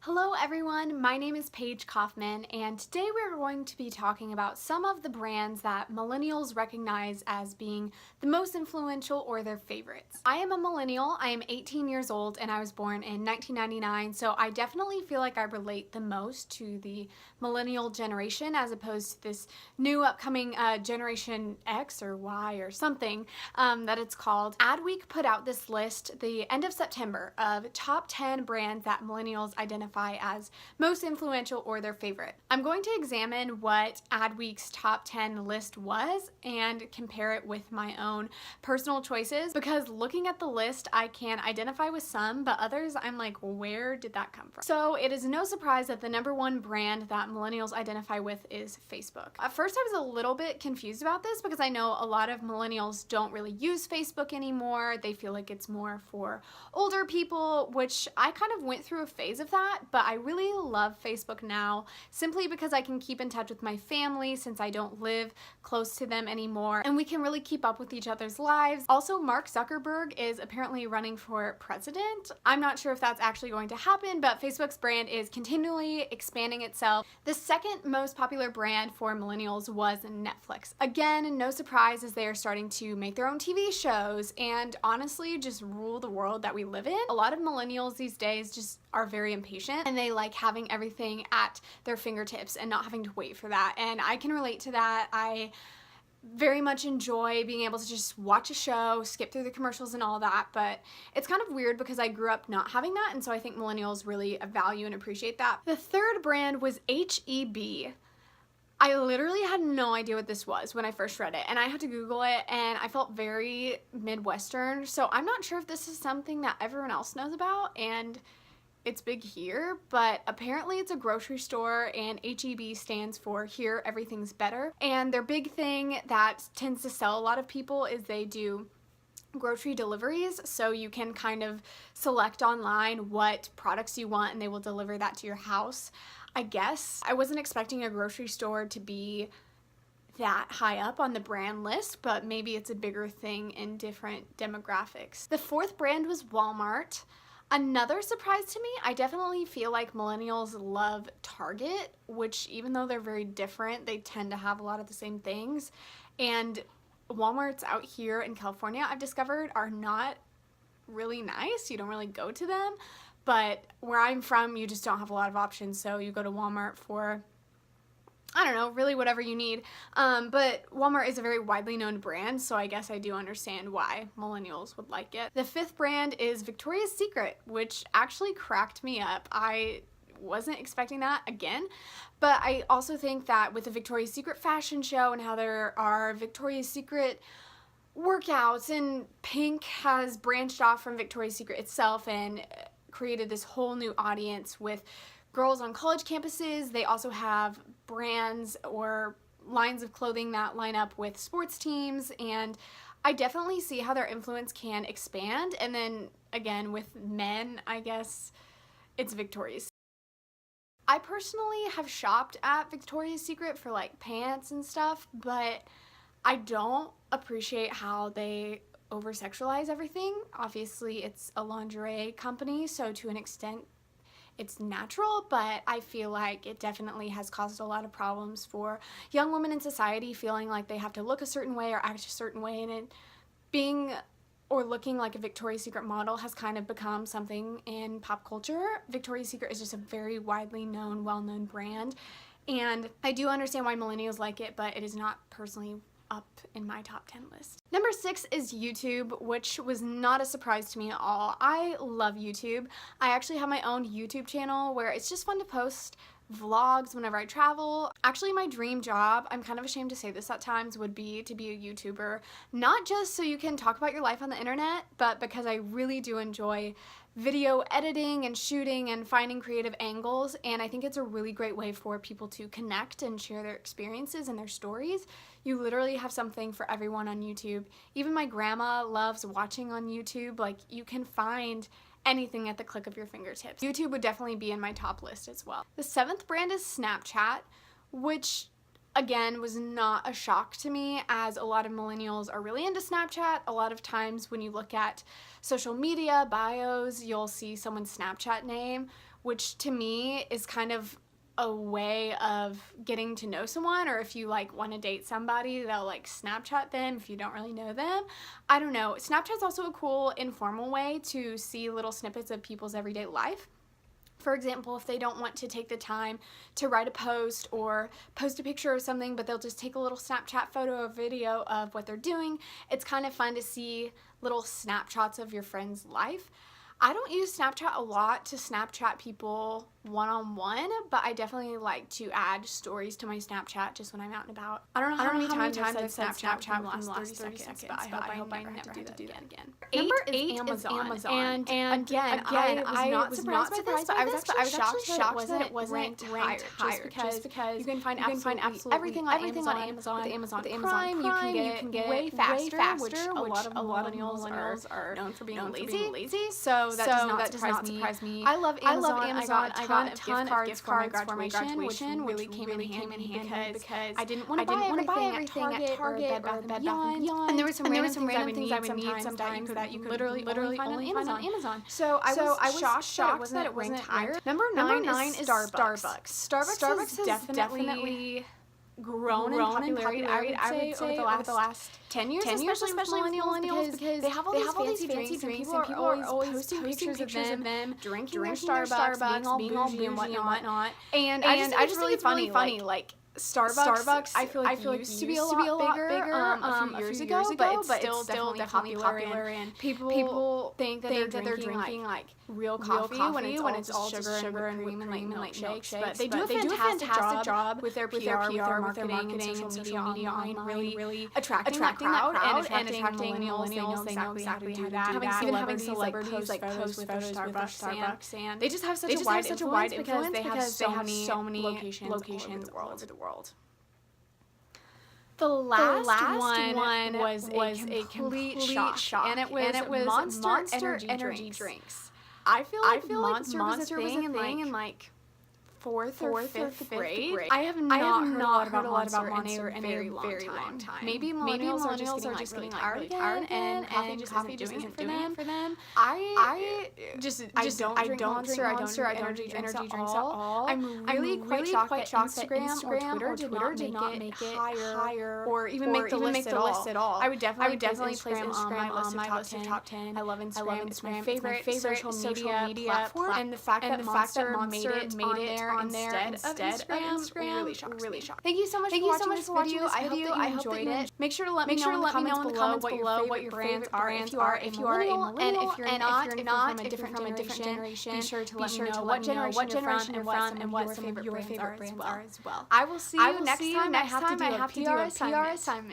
Hello everyone, my name is Paige Kaufman, and today we're going to be talking about some of the brands that millennials recognize as being the most influential or their favorites. I am a millennial, I am 18 years old, and I was born in 1999, so I definitely feel like I relate the most to the millennial generation as opposed to this new upcoming Generation X or Y or something that it's called. Adweek put out this list the end of September of top 10 brands that millennials identify as most influential or their favorite. I'm going to examine what Adweek's top 10 list was and compare it with my own personal choices, because looking at the list I can identify with some, but others I'm like, where did that come from? So it is no surprise that the number one brand that millennials identify with is Facebook. At first I was a little bit confused about this because I know a lot of millennials don't really use Facebook anymore. They feel like it's more for older people, which I kind of went through a phase of that, but I really love Facebook now simply because I can keep in touch with my family since I don't live close to them anymore, and we can really keep up with each other's lives. Also, Mark Zuckerberg is apparently running for president. I'm not sure if that's actually going to happen, but Facebook's brand is continually expanding itself. The second most popular brand for millennials was Netflix. Again, no surprise as they are starting to make their own TV shows and honestly just rule the world that we live in. A lot of millennials these days just are very impatient and they like having everything at their fingertips and not having to wait for that, and I can relate to that. I very much enjoy being able to just watch a show, skip through the commercials and all that, but it's kind of weird because I grew up not having that, and so I think millennials really value and appreciate that. The third brand was HEB. I literally had no idea what this was when I first read it, and I had to Google it, and I felt very Midwestern, so I'm not sure if this is something that everyone else knows about and it's big here, but apparently it's a grocery store, and HEB stands for Here Everything's Better. And their big thing that tends to sell a lot of people is they do grocery deliveries, so you can kind of select online what products you want and they will deliver that to your house. I guess I wasn't expecting a grocery store to be that high up on the brand list, but maybe it's a bigger thing in different demographics. The fourth brand was Walmart. Another surprise to me, I definitely feel like millennials love Target, which even though they're very different, they tend to have a lot of the same things. And Walmarts out here in California, I've discovered, are not really nice. You don't really go to them, but where I'm from, you just don't have a lot of options, so you go to Walmart for, I don't know, really whatever you need. But Walmart is a very widely known brand, so I guess I do understand why millennials would like it. The fifth brand is Victoria's Secret, which actually cracked me up. I wasn't expecting that again, but I also think that with the Victoria's Secret fashion show and how there are Victoria's Secret workouts, and Pink has branched off from Victoria's Secret itself and created this whole new audience with girls on college campuses. They also have brands or lines of clothing that line up with sports teams, and I definitely see how their influence can expand. And then again with men, I guess it's Victoria's. I personally have shopped at Victoria's Secret for like pants and stuff, but I don't appreciate how they over-sexualize everything. Obviously it's a lingerie company, so to an extent it's natural, but I feel like it definitely has caused a lot of problems for young women in society, feeling like they have to look a certain way or act a certain way, and it being or looking like a Victoria's Secret model has kind of become something in pop culture. Victoria's Secret is just a very widely known, well-known brand, and I do understand why millennials like it, but it is not personally up in my top 10 list. Number 6 is YouTube, which was not a surprise to me at all. I love YouTube. I actually have my own YouTube channel where it's just fun to post vlogs whenever I travel. Actually, my dream job, I'm kind of ashamed to say this at times, would be to be a YouTuber. Not just so you can talk about your life on the internet, but because I really do enjoy video editing and shooting and finding creative angles, and I think it's a really great way for people to connect and share their experiences and their stories. You literally have something for everyone on YouTube. Even my grandma loves watching on YouTube. Like, you can find anything at the click of your fingertips. YouTube would definitely be in my top list as well. The seventh brand is Snapchat, which again was not a shock to me, as a lot of millennials are really into Snapchat. A lot of times when you look at social media bios, you'll see someone's Snapchat name, which to me is kind of a way of getting to know someone, or if you like want to date somebody, they'll like Snapchat them if you don't really know them. I don't know. Snapchat's also a cool informal way to see little snippets of people's everyday life. For example, if they don't want to take the time to write a post or post a picture of something, but they'll just take a little Snapchat photo or video of what they're doing, it's kind of fun to see little snapshots of your friend's life. I don't use Snapchat a lot to Snapchat people one-on-one, but I definitely like to add stories to my Snapchat just when I'm out and about. I don't know how many times I've said Snapchat in the last 30 seconds, but I hope I never have to do that again. Number 8 is Amazon. And again, I was not surprised by this, but I was actually shocked that it wasn't ranked higher just because you can find absolutely everything on Amazon. With Amazon Prime, you can get way faster, which a lot of millennials are known for being lazy. So that does not surprise me. I love Amazon. I got a ton of gift cards for my graduation, which really came in handy because I didn't want to buy everything at Target or Bed Bath & Beyond. And there were some random things I would need sometimes that you could literally only find on Amazon. So I was shocked that it wasn't higher. Number 9 is Starbucks. Starbucks has definitely grown in popularity, I would say over the last 10 years, especially millennials, because they have all these fancy drinks and people are always posting pictures of them drinking their Starbucks, being all bougie and whatnot. And I just think it's really funny, like Starbucks, I feel like used to be a lot bigger a few years ago, but it's still definitely popular, and people think that they're drinking like real coffee when it's all just sugar and cream and like milkshakes. But they do a fantastic job with their PR, with their marketing and social media online, really attracting that crowd and attracting millennials. They know exactly how to do that. Having celebrities like post photos with Starbucks, and they just have such a wide influence because they have so many locations all over the world. The last one was a complete shock, and it was Monster energy drinks. I feel like Monster was a thing in like fourth or fifth grade. I have not heard a lot about Monster in a very long time. Maybe millennials are just getting tired again, and coffee just isn't doing it for them. I don't drink Monster. I don't drink energy drinks at all. I'm really quite shocked that Instagram or Twitter did not make it higher or even make the list at all. I would definitely place Instagram on my list of top 10. I love Instagram. It's my favorite social media platform, and the fact that Monster made it on there instead of Instagram really shocked. Thank you so much for watching this video. I hope that you enjoyed it. Make sure to let me know in the comments below what your favorite brands are if you are a millennial, and if you're not from a different generation, be sure to let me know what generation you're from and what some of your favorite brands are as well. I will see you next time. I have to do a PR assignment.